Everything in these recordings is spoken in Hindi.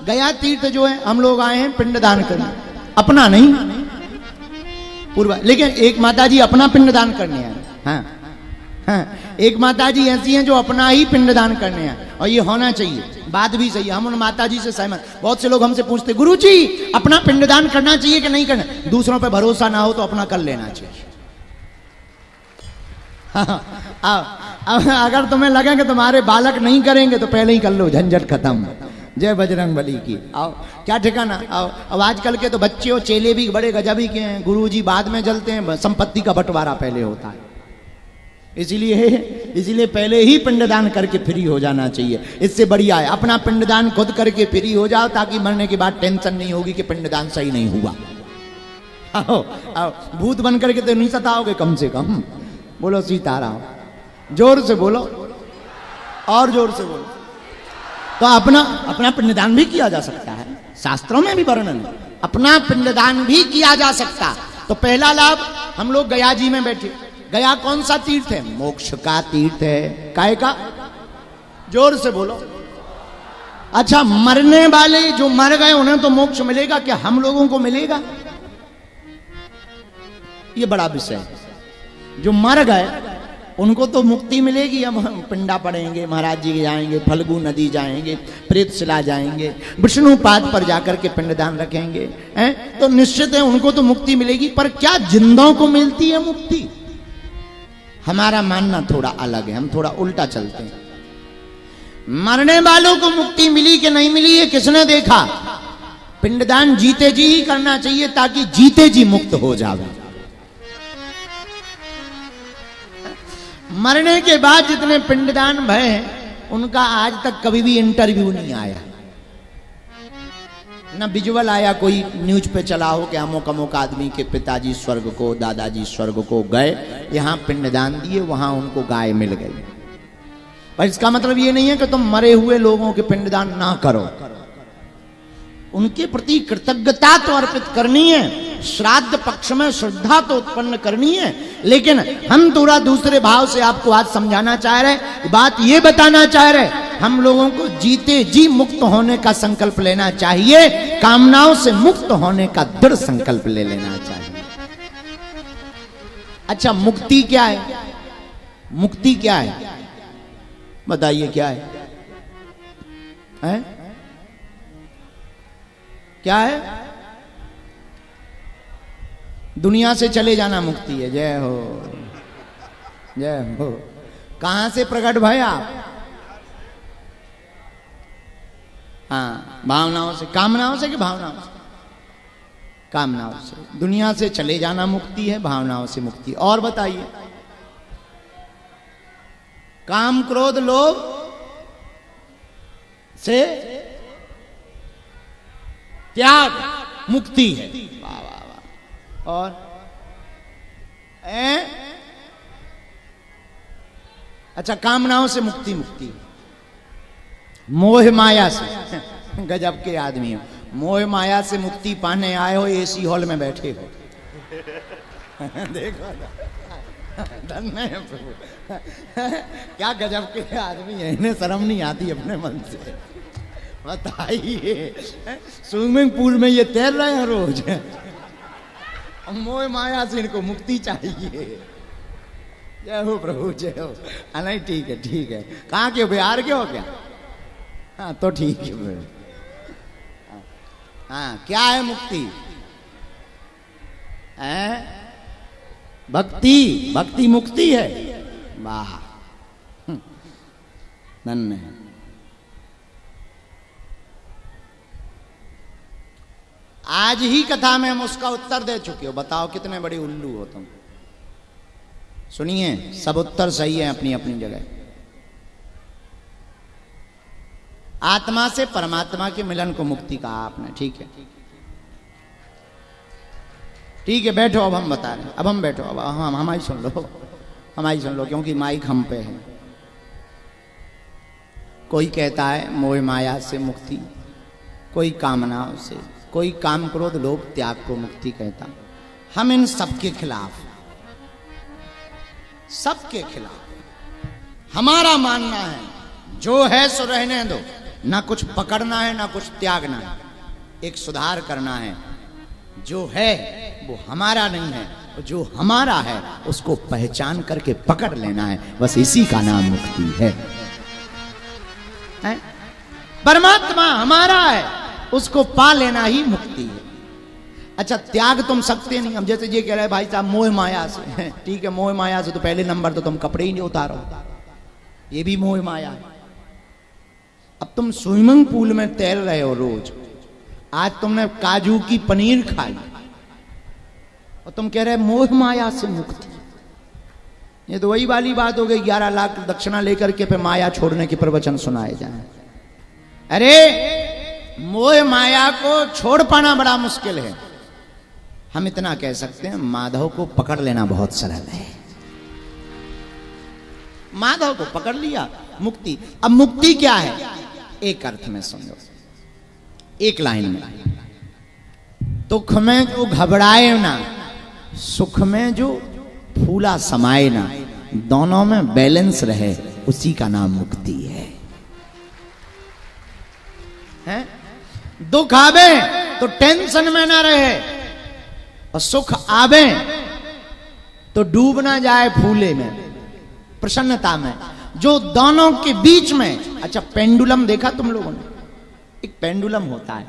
गया तीर्थ जो है हम लोग आए हैं पिंडदान करने, अपना नहीं पूर्वा। लेकिन एक माताजी अपना पिंडदान करने आए। हाँ हाँ, एक माताजी ऐसी हैं जो अपना ही पिंडदान करने आए, और ये होना चाहिए, बात भी सही है, हम उन माताजी से सहमत। बहुत से लोग हमसे पूछते गुरुजी अपना पिंडदान करना चाहिए कि नहीं करना? दूसरों पे भरोसा ना हो तो अपना कर लेना चाहिए। अगर तुम्हें लगे कि तुम्हारे बालक नहीं करेंगे तो पहले ही कर लो, झंझट खत्म। जय बजरंग बली की। आओ क्या ठिकाना। आओ, अब आजकल के तो बच्चे और चेले भी बड़े गजबी के हैं, गुरुजी बाद में जलते हैं, संपत्ति का बंटवारा पहले होता है। इसीलिए पहले ही पिंडदान करके फ्री हो जाना चाहिए। इससे बढ़िया है अपना पिंडदान खुद करके फ्री हो जाओ, ताकि मरने के बाद टेंशन नहीं होगी कि पिंडदान सही नहीं हुआ। आओ आओ, भूत बन करके तो नहीं सताओगे कम से कम। बोलो सीताराम, जोर से बोलो, और जोर से बोलो। तो अपना पिंडदान भी किया जा सकता है, शास्त्रों में भी वर्णन है, अपना पिंडदान भी किया जा सकता। तो पहला लाभ, हम लोग गया जी में बैठे। गया कौन सा तीर्थ है? मोक्ष का तीर्थ है। काय का? जोर से बोलो। अच्छा, मरने वाले जो मर गए उन्हें तो मोक्ष मिलेगा, क्या हम लोगों को मिलेगा? ये बड़ा विषय है। जो मर गए उनको तो मुक्ति मिलेगी। अब हम पिंडा पड़ेंगे, महाराज जी जाएंगे, फल्गु नदी जाएंगे, प्रेतशिला जाएंगे, विष्णुपाद पर जाकर के पिंडदान रखेंगे, हैं? तो निश्चित है उनको तो मुक्ति मिलेगी। पर क्या जिंदों को मिलती है मुक्ति? हमारा मानना थोड़ा अलग है, हम थोड़ा उल्टा चलते हैं। मरने वालों को मुक्ति मिली कि नहीं मिली ये किसने देखा? पिंडदान जीते जी ही करना चाहिए, ताकि जीते जी मुक्त हो जावे। मरने के बाद जितने पिंडदान भय हैं उनका आज तक कभी भी इंटरव्यू नहीं आया, ना विजुअल आया, कोई न्यूज पे चला हो कि अमुक अमुक आदमी के पिताजी स्वर्ग को, दादाजी स्वर्ग को गए, यहाँ पिंडदान दिए, वहां उनको गाय मिल गई। पर इसका मतलब ये नहीं है कि तुम मरे हुए लोगों के पिंडदान ना करो, उनके प्रति कृतज्ञता तो अर्पित करनी है, श्राद्ध पक्ष में श्रद्धा तो उत्पन्न करनी है। लेकिन हम थोड़ा दूसरे भाव से आपको आज समझाना चाह रहे, बात ये बताना चाह रहे, हम लोगों को जीते जी मुक्त होने का संकल्प लेना चाहिए, कामनाओं से मुक्त होने का दृढ़ संकल्प ले लेना चाहिए। अच्छा, मुक्ति क्या है? मुक्ति क्या है बताइए, क्या है? क्या है? दुनिया से चले जाना मुक्ति है। जय हो, जय हो। कहां से प्रकट भय आप? हाँ, भावनाओं से। कामनाओं से कि भावनाओं से? कामनाओं से। दुनिया से चले जाना मुक्ति है, भावनाओं से मुक्ति। और बताइए, काम क्रोध लोभ से त्याग मुक्ति है। वाह वाह वाह। और अच्छा, कामनाओं से मुक्ति मुक्ति। मोह माया से, गजब के आदमी हो, मोह माया से मुक्ति पाने आए हो, एसी हॉल में बैठे हो। देखो धन्य है प्रभु, क्या गजब के आदमी है, इन्हें शर्म नहीं आती अपने मन से। बताइए, स्विमिंग पूल में ये तैर रहे हैं रोज, मोह माया से इनको मुक्ति चाहिए। जय हो प्रभु, जय हो। नहीं, ठीक है ठीक है। कहाँ के, बिहार के हो क्या? हाँ तो ठीक है। हाँ, क्या है मुक्ति? भक्ति, भक्ति मुक्ति है। वाह, धन्य है। आज ही कथा में हम उसका उत्तर दे चुके हो। बताओ कितने बड़े उल्लू हो तुम। सुनिए, सब उत्तर सही है अपनी अपनी जगह। आत्मा से परमात्मा के मिलन को मुक्ति कहा आपने, ठीक है ठीक है। बैठो, अब हम बता रहे हैं। अब हम बैठो, अब हम हमारी सुन लो, हमारी सुन लो, क्योंकि माइक हम पे है। कोई कहता है मोह माया से मुक्ति, कोई कामनाओं से, कोई काम क्रोध लोभ त्याग को मुक्ति कहता। हम इन सबके खिलाफ, सबके खिलाफ। हमारा मानना है जो है सो रहने दो, ना कुछ पकड़ना है ना कुछ त्यागना है, एक सुधार करना है। जो है वो हमारा नहीं है, जो हमारा है उसको पहचान करके पकड़ लेना है, बस इसी का नाम मुक्ति है। परमात्मा हमारा है, उसको पा लेना ही मुक्ति है। अच्छा, त्याग तुम सकते नहीं। हम जैसे ये कह रहे भाई साहब मोह माया से, ठीक है मोह माया से तो पहले नंबर तो तुम कपड़े ही नहीं उतारो, ये भी मोह माया है। अब तुम स्विमिंग पूल में तैर रहे हो रोज, आज तुमने काजू की पनीर खाई और तुम कह रहे मोह माया से मुक्ति। ये तो वही वाली बात हो गई, 11 लाख दक्षिणा लेकर के फिर माया छोड़ने के प्रवचन सुनाए जाए। अरे मोह माया को छोड़ पाना बड़ा मुश्किल है। हम इतना कह सकते हैं माधव को पकड़ लेना बहुत सरल है। माधव को पकड़ लिया, मुक्ति। अब मुक्ति क्या है, एक अर्थ में समझो, एक लाइन में, दुख में जो घबराए ना, सुख में जो फूला समाये ना, दोनों में बैलेंस रहे, उसी का नाम मुक्ति है। दुख आवे तो टेंशन में ना रहे, और सुख आवे तो डूब ना जाए फूले में, प्रसन्नता में, जो दोनों के बीच में। अच्छा, पेंडुलम देखा तुम लोगों ने? एक पेंडुलम होता है,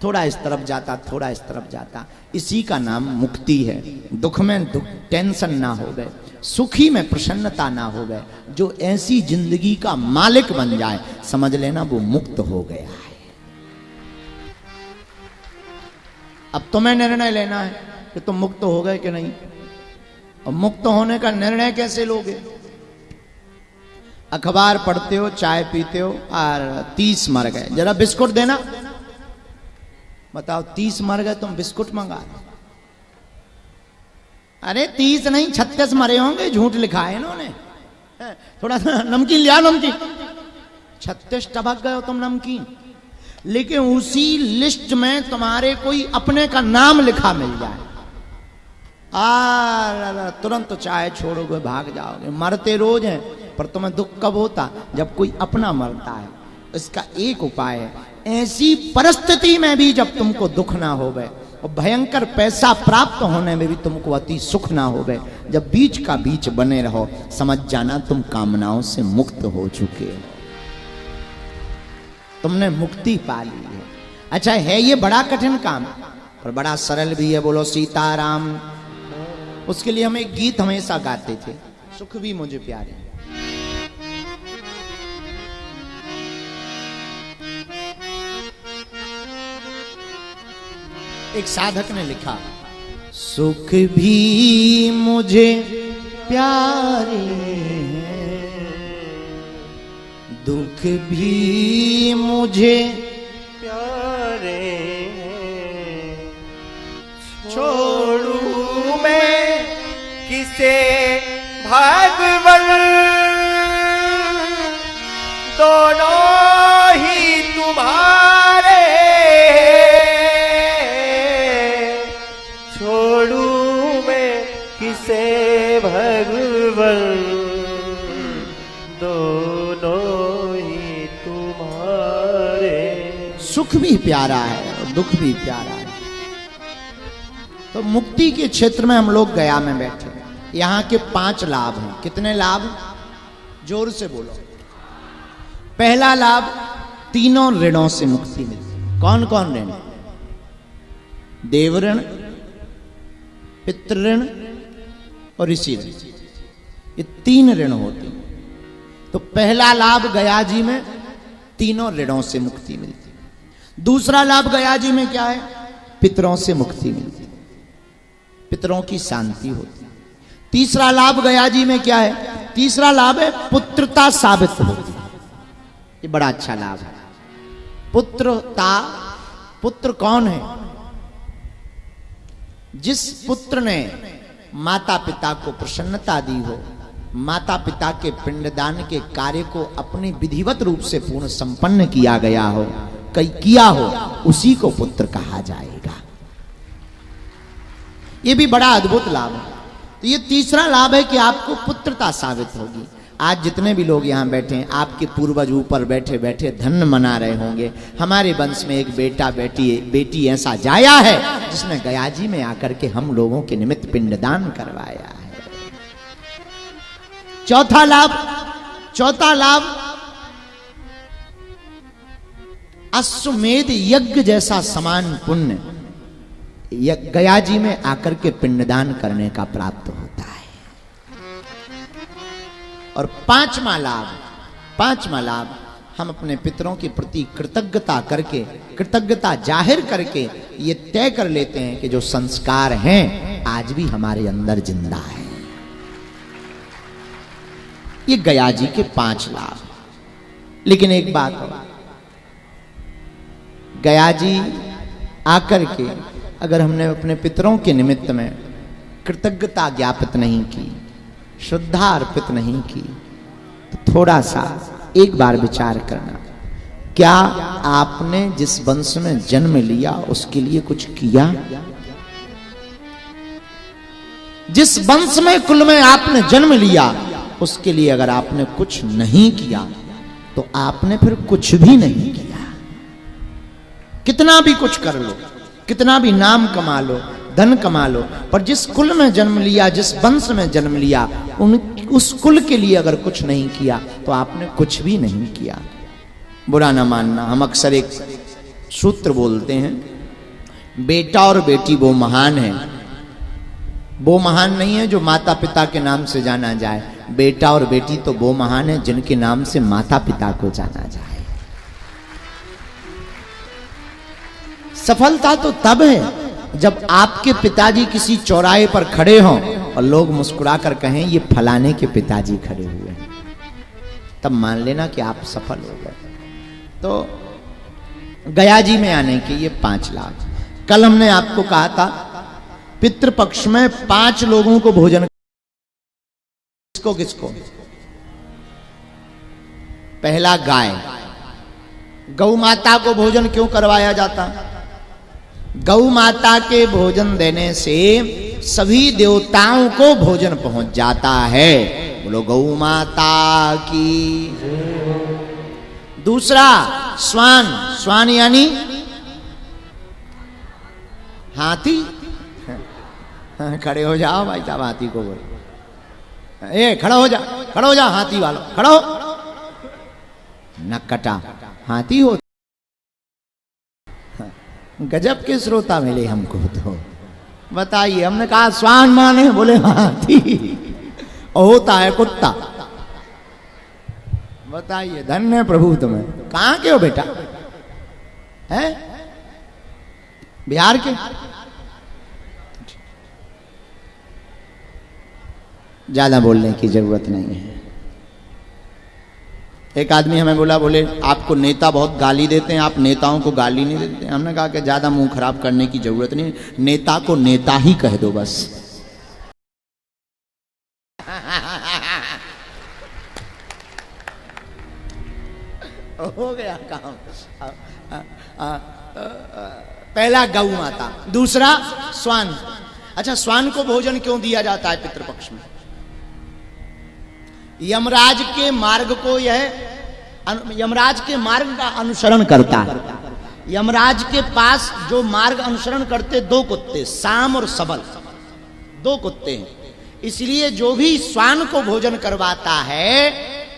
थोड़ा इस तरफ जाता थोड़ा इस तरफ जाता, इसी का नाम मुक्ति है। दुख में टेंशन ना हो गए, सुखी में प्रसन्नता ना हो गए, जो ऐसी जिंदगी का मालिक बन जाए, समझ लेना वो मुक्त हो गया है। अब तुम्हें निर्णय लेना है कि तुम मुक्त हो गए कि नहीं। और मुक्त होने का निर्णय कैसे लोगे? अखबार पढ़ते हो, चाय पीते हो और 30 मर गए, जरा बिस्कुट देना। बताओ, 30 मर गए, तुम बिस्कुट मंगा रहे। अरे 30 नहीं 36 मरे होंगे, झूठ लिखा है इन्होंने। थोड़ा सा नमकीन लिया, नमकीन। 36 टपक गए हो तुम नमकीन, लेकिन उसी लिस्ट में तुम्हारे कोई अपने का नाम लिखा मिल जाए, तुरंत तो चाय छोड़ोगे, भाग जाओगे। मरते रोज हैं, पर तुम्हें दुख कब होता? जब कोई अपना मरता है। इसका एक उपाय है, ऐसी परिस्थिति में भी जब तुमको दुख ना होवे और भयंकर पैसा प्राप्त होने में भी तुमको अति सुख ना होवे, जब बीच का बीच बने रहो, समझ जाना तुम कामनाओं से मुक्त हो चुके हो, तुमने मुक्ति पा ली है। अच्छा, है ये बड़ा कठिन काम पर बड़ा सरल भी है। बोलो सीताराम। उसके लिए हम एक गीत हमेशा गाते थे, सुख भी मुझे प्यारे। एक साधक ने लिखा, सुख भी मुझे प्यारे हैं, दुख भी मुझे प्यारे हैं, छोड़ू मैं किसे भगवन, दोनों ही तुम्हारे, छोड़ू मैं किसे भगवन, दोनों ही तुम्हारे। सुख भी प्यारा है और दुख भी प्यारा है। तो मुक्ति के क्षेत्र में हम लोग गया में बैठे, यहाँ के 5 लाभ हैं। कितने लाभ? जोर से बोलो। पहला लाभ, तीनों ऋणों से मुक्ति मिलती। कौन कौन ऋण? देव ऋण, पितृ ऋण और ऋषि ऋण, ये 3 ऋण होते हैं। तो पहला लाभ गया जी में तीनों ऋणों से मुक्ति मिलती। दूसरा लाभ गया जी में क्या है? पितरों से मुक्ति मिलती, पितरों की शांति होती। तीसरा लाभ गया जी में क्या है? तीसरा लाभ है पुत्रता साबित होती। ये बड़ा अच्छा लाभ है, पुत्रता। पुत्र कौन है? जिस पुत्र ने माता पिता को प्रसन्नता दी हो, माता पिता के पिंडदान के कार्य को अपने विधिवत रूप से पूर्ण संपन्न किया गया हो, किया हो, उसी को पुत्र कहा जाएगा। ये भी बड़ा अद्भुत लाभ है। तो ये तीसरा लाभ है कि आपको पुत्रता साबित होगी। आज जितने भी लोग यहाँ बैठे हैं, आपके पूर्वज ऊपर बैठे बैठे धन्य मना रहे होंगे। हमारे वंश में एक बेटा बेटी ऐसा जाया है जिसने गयाजी में आकर के हम लोगों के निमित्त पिंडदान करवाया है। चौथा लाभ अश्वमेध यज्ञ जैसा समान पुण्य गयाजी में आकर के पिंडदान करने का प्राप्त होता है। और पांचवा लाभ हम अपने पितरों के प्रति कृतज्ञता जाहिर करके ये तय कर लेते हैं कि जो संस्कार हैं आज भी हमारे अंदर जिंदा है। ये गयाजी के 5 लाभ। लेकिन एक बात है, गयाजी आकर के अगर हमने अपने पितरों के निमित्त में कृतज्ञता ज्ञापित नहीं की, श्रद्धा अर्पित नहीं की, तो थोड़ा सा एक बार विचार करना, क्या आपने जिस वंश में जन्म लिया उसके लिए कुछ किया? जिस वंश में कुल में आपने जन्म लिया उसके लिए अगर आपने कुछ नहीं किया तो आपने फिर कुछ भी नहीं किया। कितना भी कुछ कर लो, कितना भी नाम कमा लो, धन कमा लो, पर जिस कुल में जन्म लिया, जिस वंश में जन्म लिया, उस कुल के लिए अगर कुछ नहीं किया तो आपने कुछ भी नहीं किया। बुरा ना मानना, हम अक्सर एक सूत्र बोलते हैं, बेटा और बेटी वो महान है। वो महान नहीं है जो माता पिता के नाम से जाना जाए, बेटा और बेटी तो वो महान है जिनके नाम से माता पिता को जाना जाए। सफलता तो तब है जब आपके पिताजी किसी चौराहे पर खड़े हों और लोग मुस्कुरा कर कहें ये फलाने के पिताजी खड़े हुए हैं, तब मान लेना कि आप सफल हो गए। तो गयाजी में आने के ये 5 लाभ। कल हमने आपको कहा था पितृपक्ष में 5 लोगों को भोजन, किसको? पहला गाय, गौ माता को भोजन क्यों करवाया जाता? गौ माता के भोजन देने से सभी देवताओं को भोजन पहुंच जाता है। बोलो गौ माता की। दूसरा स्वान यानी हाथी। खड़े हो जाओ भाई साहब, हाथी को बोलो, ए खड़ा हो जा हाथी वालों, खड़ा हो। नक्कटा हाथी हो। गजब के श्रोता मिले हमको। तो बताइए, हमने कहा स्वान माने, बोले हाथी, और होता है कुत्ता। बताइए, धन्य प्रभु तुम्हें। कहां के हो बेटा? हैं? बिहार के? ज्यादा बोलने की जरूरत नहीं है। एक आदमी हमें बोला, बोले आपको नेता बहुत गाली देते हैं, आप नेताओं को गाली नहीं देते। हमने कहा कि ज्यादा मुंह खराब करने की जरूरत नहीं, नेता को नेता ही कह दो बस। हो गया काम। पहला गौ माता, दूसरा स्वान। अच्छा, स्वान को भोजन क्यों दिया जाता है पितृपक्ष में? यमराज के मार्ग को यमराज के मार्ग का अनुसरण करता है। यमराज के पास जो मार्ग अनुसरण करते 2 कुत्ते, साम और सबल, 2 कुत्ते हैं। इसलिए जो भी स्वान को भोजन करवाता है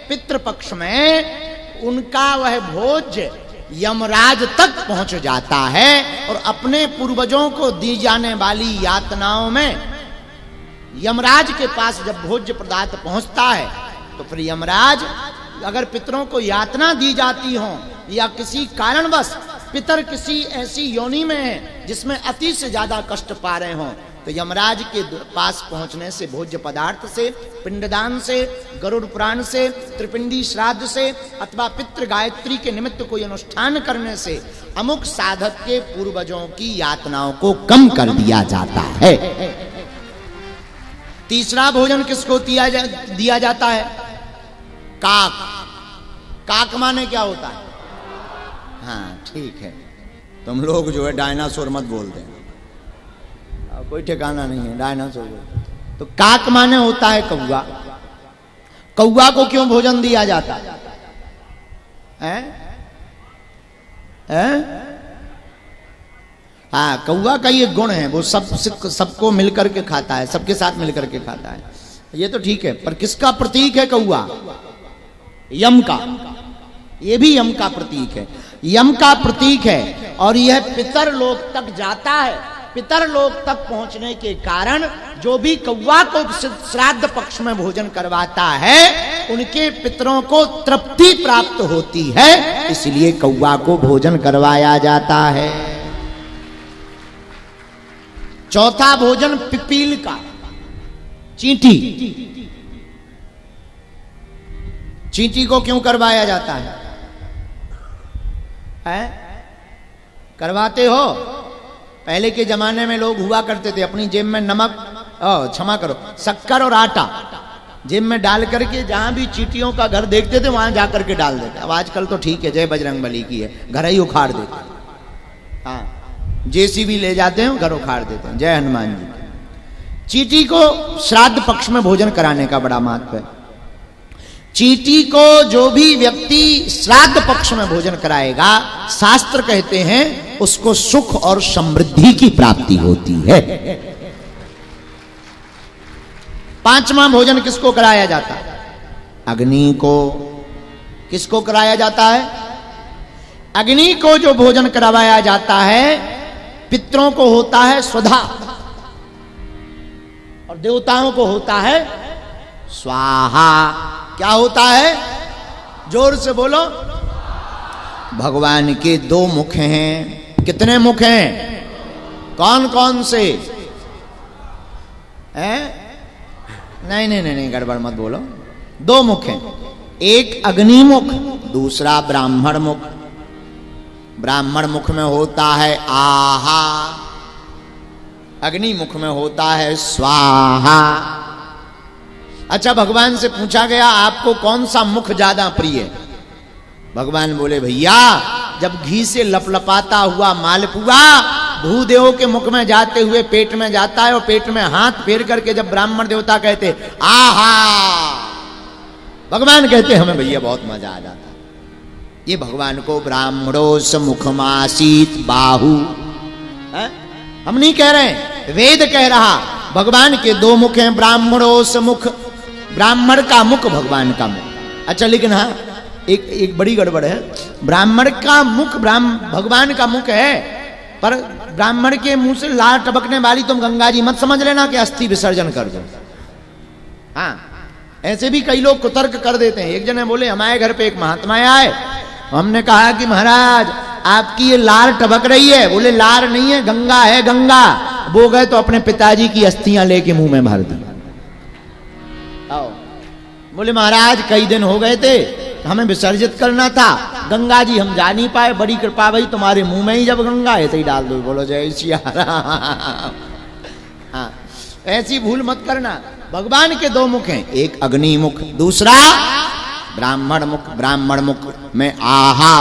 पितृपक्ष में, उनका वह भोज्य यमराज तक पहुंच जाता है और अपने पूर्वजों को दी जाने वाली यातनाओं में यमराज के पास जब भोज्य पदार्थ पहुंचता है तो फिर यमराज, अगर पितरों को यातना दी जाती हो या किसी कारणवश पितर किसी ऐसी योनि में है जिसमें अति से ज्यादा कष्ट पा रहे हों, तो यमराज के पास पहुंचने से, भोज्य पदार्थ से, पिंडदान से, गरुड़ पुराण से, त्रिपिंडी श्राद्ध से अथवा पितृ गायत्री के निमित्त कोई अनुष्ठान करने से अमुक साधक के पूर्वजों की यातनाओं को कम कर दिया जाता है। तीसरा भोजन किसको दिया जाता है? काक। काक माने क्या होता है? हाँ ठीक है, तुम लोग जो है डायनासोर मत बोल दें, कोई ठिकाना नहीं है डायनासोर। तो काक माने होता है कौवा। कौवा को क्यों भोजन दिया जाता है? हाँ, कौवा का ये गुण है, वो सबको मिलकर के खाता है, सबके साथ मिलकर के खाता है। ये तो ठीक है, पर किसका प्रतीक है कौवा? यम का। ये भी यम का प्रतीक है, यम का प्रतीक है। और यह पितर लोक तक जाता है। पितर लोक तक पहुंचने के कारण जो भी कौवा को श्राद्ध पक्ष में भोजन करवाता है, उनके पितरों को तृप्ति प्राप्त होती है, इसलिए कौवा को भोजन करवाया जाता है। चौथा भोजन पिपील का, चींटी। चींटी को क्यों करवाया जाता है? करवाते हो? पहले के जमाने में लोग हुआ करते थे, अपनी जेब में नमक, क्षमा करो, शक्कर और आटा जेब में डाल करके जहां भी चींटियों का घर देखते थे वहां जाकर के डाल देते। अब आजकल तो ठीक है, जय बजरंगबली की है, घर ही उखाड़ देते। हाँ, जेसीबी ले जाते हैं, घर उखाड़ देते हैं। जय हनुमान जी। चींटी को श्राद्ध पक्ष में भोजन कराने का बड़ा महत्व है। चींटी को जो भी व्यक्ति श्राद्ध पक्ष में भोजन कराएगा, शास्त्र कहते हैं उसको सुख और समृद्धि की प्राप्ति होती है। पांचवा भोजन किसको कराया जाता है? अग्नि को। किसको कराया जाता है? अग्नि को जो भोजन करवाया जाता है, पितरों को होता है स्वधा और देवताओं को होता है स्वाहा। क्या होता है? जोर से बोलो। भगवान के दो मुख हैं। कितने मुख हैं? कौन कौन से हैं? नहीं, गड़बड़ मत बोलो। दो मुख हैं, एक अग्नि मुख, दूसरा ब्राह्मण मुख। ब्राह्मण मुख में होता है आहा, अग्नि मुख में होता है स्वाहा। अच्छा, भगवान से पूछा गया आपको कौन सा मुख ज्यादा प्रिय है? भगवान बोले, भैया जब घी से लपलपाता हुआ मालपुआ भूदेवों के मुख में जाते हुए पेट में जाता है, और पेट में हाथ फेर करके जब ब्राह्मण देवता कहते आहा, भगवान कहते हमें भैया बहुत मजा आ जाता। ये भगवान को ब्राह्मणोस मुखमासीत बाहु, हम नहीं कह रहे, वेद कह रहा। भगवान के दो मुख हैं, ब्राह्मणोस मुख, ब्राह्मण का मुख, भगवान का मुख। अच्छा, लेकिन हाँ, एक बड़ी गड़बड़ है। ब्राह्मण का मुख भगवान का मुख है, पर ब्राह्मण के मुंह से लाल टपकने वाली तुम गंगा जी मत समझ लेना कि अस्थि विसर्जन कर दो। हाँ, ऐसे भी कई लोग कुतर्क कर देते हैं। एक जने बोले हमारे घर पे एक महात्मा आए, हमने कहा कि महाराज आपकी ये लार टपक रही है। बोले लार नहीं है, गंगा है, गंगा। वो गए तो अपने पिताजी की अस्थियां लेके मुंह में भर दी। आओ, बोले महाराज कई दिन हो गए थे, हमें विसर्जित करना था, गंगा जी हम जा नहीं पाए, बड़ी कृपा भाई तुम्हारे मुंह में ही जब गंगा है तो ही डाल दो। बोलो जय सिया राम। हाँ, ऐसी भूल मत करना। भगवान के दो मुख हैं, एक अग्नि मुख, दूसरा ब्राह्मण मुख। ब्राह्मण मुख में आहा,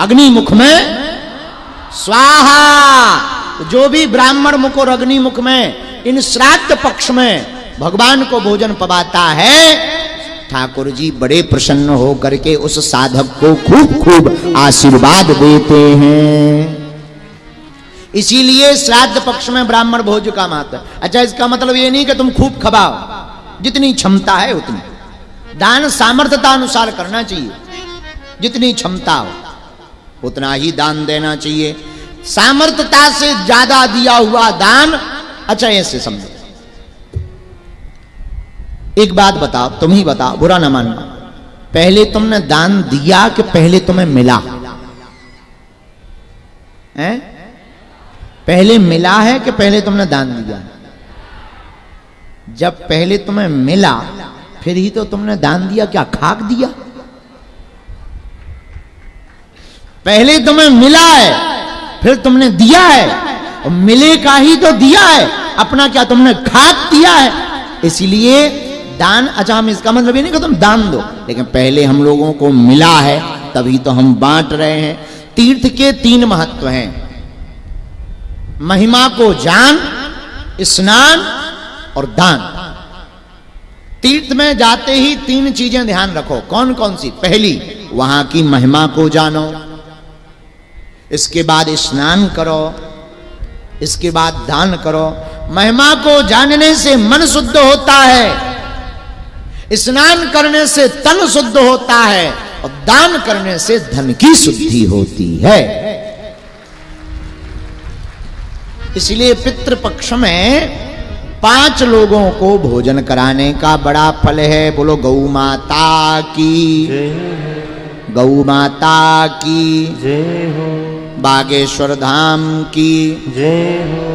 अग्नि मुख में स्वाहा। जो भी ब्राह्मण मुख और अग्नि मुख में इन श्राद्ध पक्ष में भगवान को भोजन पवाता है, ठाकुर जी बड़े प्रसन्न हो करके उस साधक को खूब खूब आशीर्वाद देते हैं। इसीलिए श्राद्ध पक्ष में ब्राह्मण भोज का महत्व। अच्छा, इसका मतलब ये नहीं कि तुम खूब खबाओ, जितनी क्षमता है उतनी। दान सामर्थ्यता अनुसार करना चाहिए, जितनी क्षमता हो उतना ही दान देना चाहिए। सामर्थ्यता से ज्यादा दिया हुआ दान, अच्छा ऐसे समझो। एक बात बताओ, तुम ही बताओ, बुरा ना मानना, पहले तुमने दान दिया कि पहले तुम्हें मिला है? पहले मिला है कि पहले तुमने दान दिया? जब पहले तुम्हें मिला फिर ही तो तुमने दान दिया। क्या खाक दिया? पहले तुम्हें मिला है फिर तुमने दिया है, और मिले का ही तो दिया है, अपना क्या तुमने खाक दिया है? इसीलिए दान, अच्छा हम इसका मतलब ये नहीं कि तुम दान दो, लेकिन पहले हम लोगों को मिला है तभी तो हम बांट रहे हैं। तीर्थ के तीन महत्व हैं, महिमा को जान, स्नान और दान। तीर्थ में जाते ही 3 चीजें ध्यान रखो। कौन कौन सी? पहली, वहां की महिमा को जानो, इसके बाद स्नान करो, इसके बाद दान करो। महिमा को जानने से मन शुद्ध होता है, स्नान करने से तन शुद्ध होता है, और दान करने से धन की शुद्धि होती है। इसलिए पितृपक्ष में 5 लोगों को भोजन कराने का बड़ा फल है। बोलो गौ माता की, गौ माता की जय हो, बागेश्वर धाम की जय हो।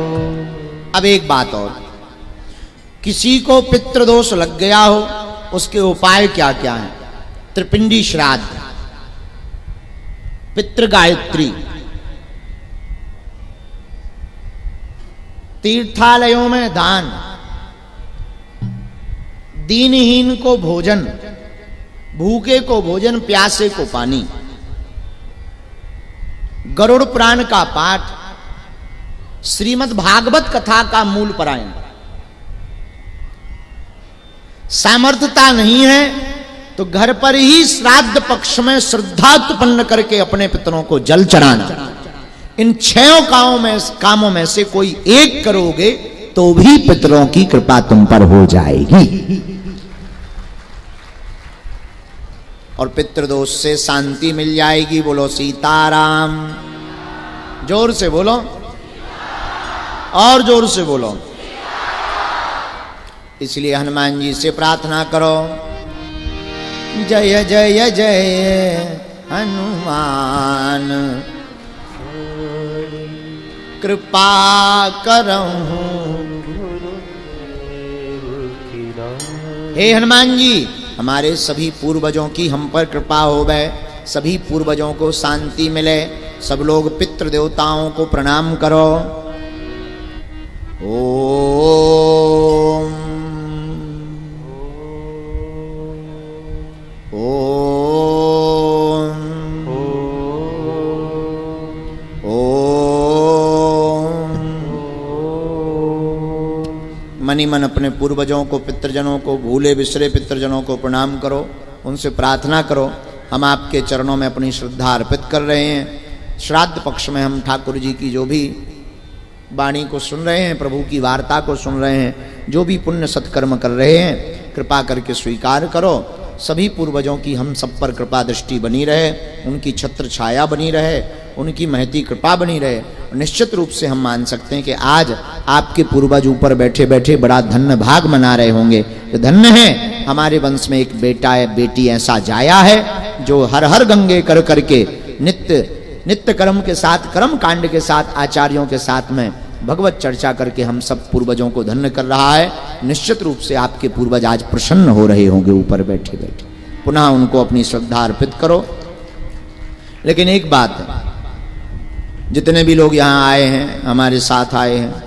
अब एक बात और, किसी को पितृदोष लग गया हो, उसके उपाय क्या क्या हैं? त्रिपिंडी श्राद्ध, पितृ गायत्री, तीर्थालयों में दान, दीनहीन को भोजन, भूखे को भोजन, प्यासे को पानी, गरुड़ पुराण का पाठ, श्रीमद् भागवत कथा का मूल पारायण। सामर्थ्यता नहीं है तो घर पर ही श्राद्ध पक्ष में श्रद्धा उत्पन्न करके अपने पितरों को जल चढ़ाना। इन 6 कामों में से कोई एक करोगे तो भी पितरों की कृपा तुम पर हो जाएगी, और पितृदोष से शांति मिल जाएगी। बोलो सीताराम, जोर से बोलो, और जोर से बोलो। इसलिए हनुमान जी से प्रार्थना करो, जय जय जय हनुमान, कृपा करहूं। हे हनुमान जी, हमारे सभी पूर्वजों की हम पर कृपा होवे, सभी पूर्वजों को शांति मिले। सब लोग पितृ देवताओं को प्रणाम करो। ओम ओम ओम। मनी मन अपने पूर्वजों को, पितृजनों को, भूले बिसरे पितृजनों को प्रणाम करो, उनसे प्रार्थना करो। हम आपके चरणों में अपनी श्रद्धा अर्पित कर रहे हैं। श्राद्ध पक्ष में हम ठाकुर जी की जो भी वाणी को सुन रहे हैं, प्रभु की वार्ता को सुन रहे हैं, जो भी पुण्य सत्कर्म कर रहे हैं, कृपा करके स्वीकार करो। सभी पूर्वजों की हम सब पर कृपा दृष्टि बनी रहे, उनकी छत्र छाया बनी रहे, उनकी महती कृपा बनी रहे। निश्चित रूप से हम मान सकते हैं कि आज आपके पूर्वज ऊपर बैठे बैठे बड़ा धन्य भाग मना रहे होंगे। तो धन्य है, हमारे वंश में एक बेटा है, बेटी ऐसा जाया है जो हर हर गंगे कर करके नित्य कर्म के साथ, कर्म कांड के साथ, आचार्यों के साथ में भगवत चर्चा करके हम सब पूर्वजों को धन्य कर रहा है। निश्चित रूप से आपके पूर्वज आज प्रसन्न हो रहे होंगे ऊपर बैठे बैठे। पुनः उनको अपनी श्रद्धा अर्पित करो। लेकिन एक बात है, जितने भी लोग यहाँ आए हैं, हमारे साथ आए हैं,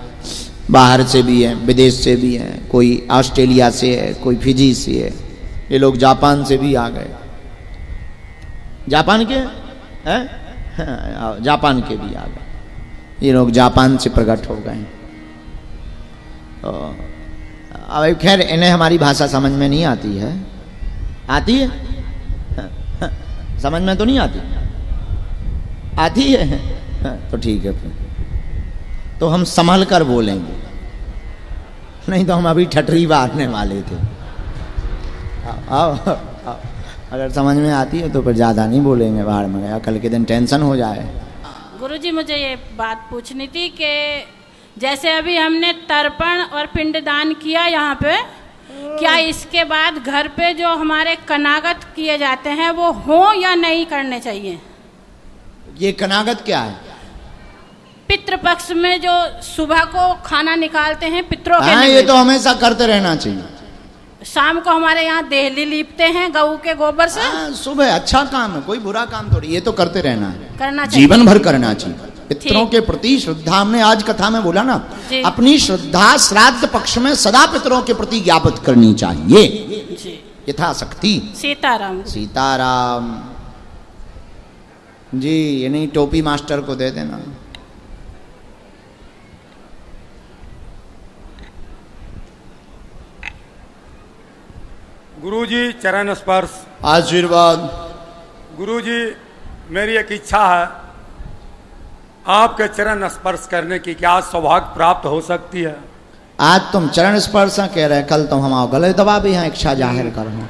बाहर से भी हैं, विदेश से भी हैं, कोई ऑस्ट्रेलिया से है, कोई फिजी से है, ये लोग जापान से भी आ गए। जापान के हैं, जापान के भी आ गए। ये लोग जापान से प्रकट हो गए। अब खैर इन्हें हमारी भाषा समझ में नहीं आती है। आती है? समझ में तो नहीं आती? आती है? तो ठीक है, फिर तो हम संभल कर बोलेंगे, नहीं तो हम अभी ठटरी मारने वाले थे। आओ, अगर समझ में आती है तो फिर ज़्यादा नहीं बोलेंगे, बाहर में गया, कल के दिन टेंशन हो जाए। गुरुजी, मुझे ये बात पूछनी थी कि जैसे अभी हमने तर्पण और पिंडदान किया यहाँ पे, क्या इसके बाद घर पे जो हमारे कनागत किए जाते हैं वो हो या नहीं करने चाहिए? ये कनागत क्या है? पितृपक्ष में जो सुबह को खाना निकालते हैं पितरों के हाँ, ये तो हमेशा करते रहना चाहिए। शाम को हमारे यहाँ देहली लीपते हैं गऊ के गोबर से। सुबह अच्छा काम है, कोई बुरा काम थोड़ी, ये तो करते रहना है, करना चाहिए, जीवन भर करना चाहिए। पितरों के प्रति श्रद्धा, हमने आज कथा में बोला ना, अपनी श्रद्धा श्राद्ध पक्ष में सदा पितरों के प्रति ज्ञापित करनी चाहिए, यथाशक्ति। सीताराम। सीताराम जी। ये नहीं, टोपी मास्टर को दे देना। गुरुजी चरण स्पर्श। आशीर्वाद। गुरुजी मेरी एक इच्छा है, आपके चरण स्पर्श करने की क्या सौभाग्य प्राप्त हो सकती है? आज तुम चरण स्पर्श कह रहे, कल तुम हम गले दबा भी हैं इच्छा जाहिर करो हैं?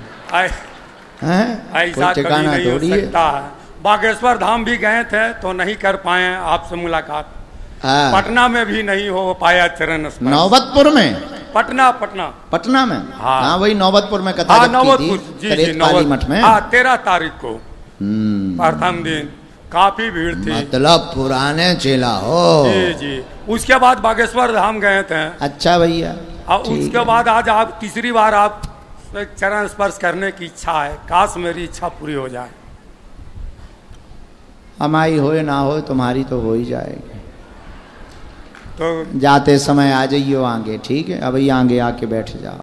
ऐसा कोई कभी ठिकाना नहीं हो थोड़ी है। सकता है। बागेश्वर धाम भी गए थे तो नहीं कर पाए आपसे मुलाकात। हाँ। पटना में भी नहीं हो पाया चरण स्पर्श। नौबतपुर में? पटना पटना पटना में? हाँ। हाँ वही नौबतपुर में कथा हाँ जब की नौबतपुर, थी, जी जी त्रेतपाली मठ में। हाँ 13 तारीख को प्रथम दिन काफी भीड़ थी। मतलब पुराने चेला हो। जी जी। उसके बाद बागेश्वर धाम गए थे। अच्छा भैया। और ठीक उसके है। बाद आज आप तीसरी बार आप चरण स्पर्श करने की इच्छा है। काश मेरी इच्छा पूरी हो जाए। हमारी हो ना हो तुम्हारी तो हो ही जाएगी। तो जाते समय आ जाइयो आगे, ठीक है? अब आगे आके बैठ जाओ।